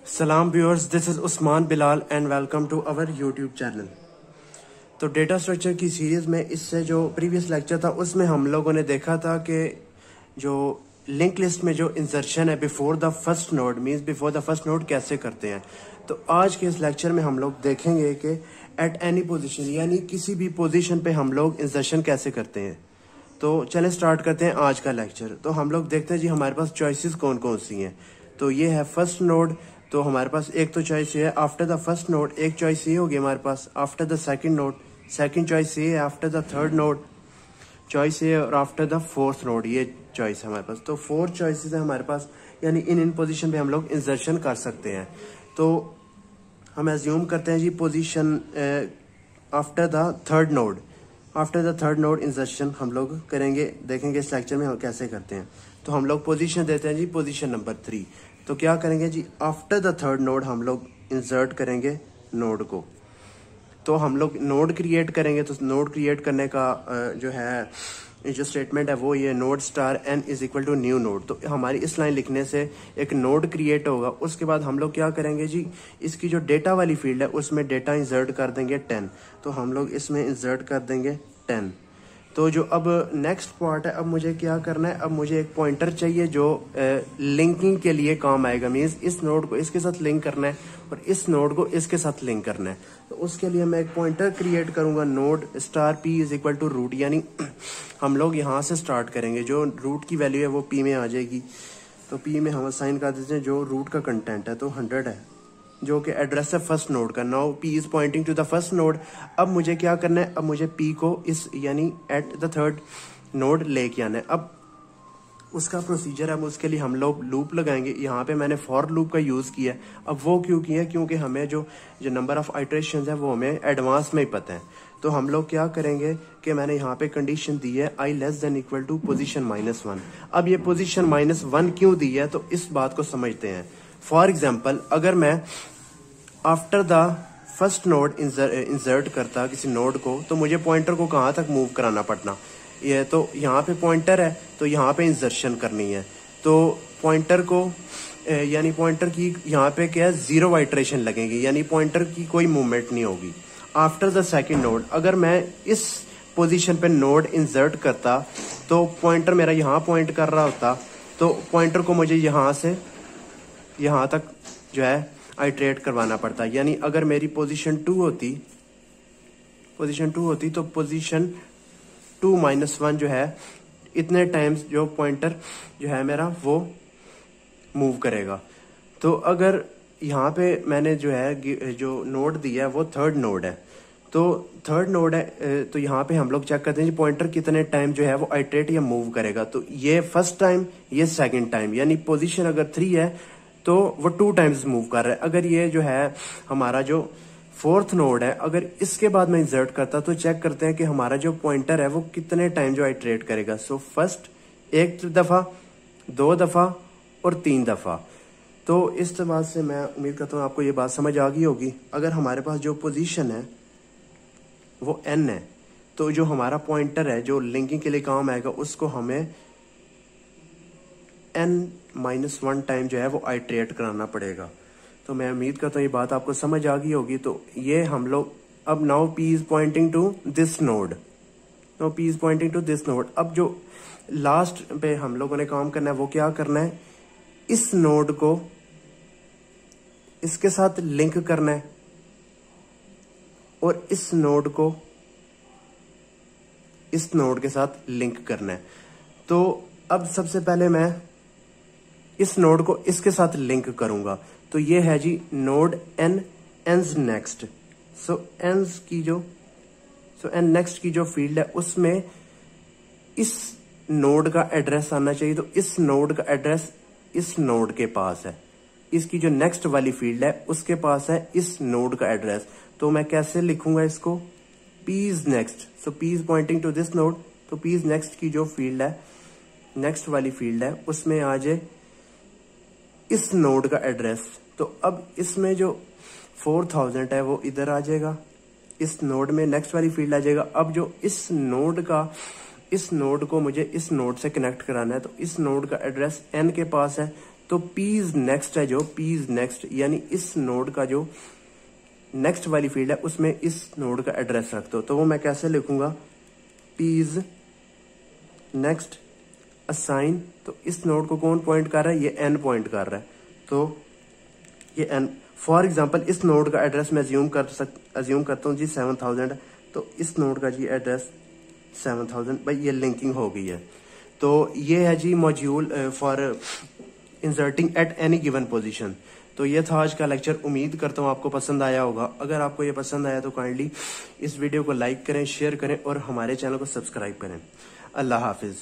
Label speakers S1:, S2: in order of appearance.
S1: सलाम viewers, this is Usman Bilal and welcome to our YouTube channel. तो data structure की series में इससे जो प्रीवियस लेक्चर था उसमें हम लोगों ने देखा था कि जो लिंक लिस्ट में जो इंसर्शन है before the first node means before the first node कैसे करते हैं। तो आज के इस लेक्चर में हम लोग देखेंगे कि एट एनी पोजीशन यानी किसी भी पोजीशन पे हम लोग इंसर्शन कैसे करते हैं। तो चलें स्टार्ट करते हैं आज का लेक्चर। तो हम लोग देखते हैं जी हमारे पास चॉइसेस कौन कौन सी हैं। तो ये है फर्स्ट नोड, तो हमारे पास एक तो चॉइस ये है आफ्टर द फर्स्ट नोड, एक चॉइस ये होगी हमारे पास after the second node, second choice ये है after the third node, choice ये और आफ्टर द फोर्थ नोड, ये चॉइस है हमारे पास। तो 4 चॉइसेस है हमारे पास, यानी इन पोजीशन पे हम लोग इंसर्शन कर सकते हैं। तो हम एज्यूम करते हैं जी position after the third node, after the third node insertion हम लोग करेंगे, देखेंगे इस लेक्चर में हम कैसे करते हैं। तो हम लोग पोजीशन देते हैं जी पोजीशन नंबर 3। तो क्या करेंगे जी आफ्टर द थर्ड नोड हम लोग इंसर्ट करेंगे नोड को। तो हम लोग नोड क्रिएट करेंगे। तो नोड क्रिएट करने का जो है जो स्टेटमेंट है वो ये node star n is equal to new node. तो हमारी इस लाइन लिखने से एक नोड क्रिएट होगा। उसके बाद हम लोग क्या करेंगे जी इसकी जो डेटा वाली फील्ड है उसमें डेटा इंसर्ट कर देंगे 10। तो हम लोग इसमें इंसर्ट कर देंगे 10। तो जो अब नेक्स्ट पार्ट है, अब मुझे क्या करना है, अब मुझे एक पॉइंटर चाहिए जो लिंकिंग के लिए काम आएगा। मींस इस नोड को इसके साथ लिंक करना है और इस नोड को इसके साथ लिंक करना है। तो उसके लिए मैं एक पॉइंटर क्रिएट करूंगा node star p is equal to root, यानी हम लोग यहाँ से स्टार्ट करेंगे। जो रूट की वैल्यू है वो p में आ जाएगी। तो p में हम असाइन कर देते हैं जो रूट का कंटेंट है, तो 100 है जो कि एड्रेस है फर्स्ट नोड का। Now p is pointing to the first node. अब मुझे क्या करना है, अब मुझे p को इस यानी एट द थर्ड नोड लेके आना है। अब उसका प्रोसीजर है, उसके लिए हम लोग लूप लगाएंगे। यहाँ पे मैंने फॉर लूप का यूज किया है। अब वो क्यों किया, क्योंकि हमें जो नंबर ऑफ आइटरेशंस है वो हमें एडवांस में ही पता है। तो हम लोग क्या करेंगे कि मैंने यहाँ पे कंडीशन दी है i less than equal to position -1। अब ये पोजीशन -1 क्यों दी है, तो इस बात को समझते हैं। फॉर एग्जाम्पल अगर मैं after the first node insert करता किसी नोड को, तो मुझे पॉइंटर को कहाँ तक मूव कराना पड़ना, ये तो यहाँ पे पॉइंटर है तो यहाँ पे इंसर्शन करनी है। तो पॉइंटर को यानी पॉइंटर की यहाँ पे क्या है 0 आइटरेशन लगेगी, यानी पॉइंटर की कोई मूवमेंट नहीं होगी। आफ्टर द सेकंड नोड अगर मैं इस पोजीशन पे नोड इंसर्ट करता तो पॉइंटर मेरा यहाँ पॉइंट कर रहा होता, तो पॉइंटर को मुझे यहाँ से यहाँ तक जो है आइटरेट करवाना पड़ता। यानी अगर मेरी पोजीशन 2 होती तो पोजीशन 2 - 1 जो है इतने टाइम्स जो पॉइंटर जो है मेरा वो मूव करेगा। तो अगर यहाँ पे मैंने जो है जो नोड दिया है वो थर्ड नोड है, तो थर्ड नोड है, तो यहाँ पे हम लोग चेक करते हैं जी पॉइंटर कितने टाइम जो है वो आइटरेट या मूव करेगा। तो ये फर्स्ट टाइम, ये सेकंड टाइम, यानी पोजीशन अगर 3 है तो वो 2 टाइम्स मूव कर रहा है। अगर ये जो है हमारा जो फोर्थ नोड है, अगर इसके बाद मैं इंसर्ट करता तो चेक करते हैं कि हमारा जो पॉइंटर है वो कितने टाइम जो आइटरेट करेगा। सो फर्स्ट 1 दफा, 2 दफा और 3 दफा। तो इस बात से मैं उम्मीद करता हूँ आपको ये बात समझ आ गई होगी। अगर हमारे पास जो पोजीशन है वो n है, तो जो हमारा पॉइंटर है जो लिंकिंग के लिए काम आएगा उसको हमें n-1 टाइम जो है वो आइटरेट कराना पड़ेगा। तो मैं उम्मीद करता हूँ ये बात आपको समझ आ गई होगी। तो ये हम लोग अब now p is pointing to this node, now p is pointing to this node. अब जो लास्ट पे हम लोगों ने काम करना है वो क्या करना है, इस नोड को इसके साथ लिंक करना है और इस नोड को इस नोड के साथ लिंक करना है। तो अब सबसे पहले मैं इस नोड को इसके साथ लिंक करूंगा। तो ये है जी नोड n ends नेक्स्ट। सो n नेक्स्ट की जो फील्ड है उसमें इस नोड का एड्रेस आना चाहिए। तो इस नोड का एड्रेस इस नोड के पास है, इसकी जो नेक्स्ट वाली फील्ड है उसके पास है इस नोड का एड्रेस। तो मैं कैसे लिखूंगा इसको, p is next, so p is pointing to this node। तो p is next की जो फील्ड है, नेक्स्ट वाली फील्ड है, उसमें आ जाए इस नोड का एड्रेस। तो अब इसमें जो 4000 है वो इधर आ जाएगा, इस नोड में नेक्स्ट वाली फील्ड आ जाएगा। अब जो इस नोड को मुझे इस नोड से कनेक्ट कराना है, तो इस नोड का एड्रेस n के पास है, तो पीज नेक्स्ट है, जो पीज नेक्स्ट यानी इस नोड का जो नेक्स्ट वाली फील्ड है उसमें इस नोड का एड्रेस रख दो। तो वो मैं कैसे लिखूंगा, पीज नेक्स्ट असाइन, तो इस नोड को कौन पॉइंट कर रहा है, ये n पॉइंट कर रहा है, तो ये n। फॉर एग्जांपल इस नोड का एड्रेस मैं अज्यूम करता हूँ जी 7000 है, तो इस नोड का जी एड्रेस 7000, भाई ये लिंकिंग हो गई है। तो ये है जी module for inserting at any given position. तो ये था आज का लेक्चर, उम्मीद करता हूँ आपको पसंद आया होगा। अगर आपको ये पसंद आया तो काइंडली इस वीडियो को लाइक करें, शेयर करें और हमारे चैनल को सब्सक्राइब करें। अल्लाह हाफिज।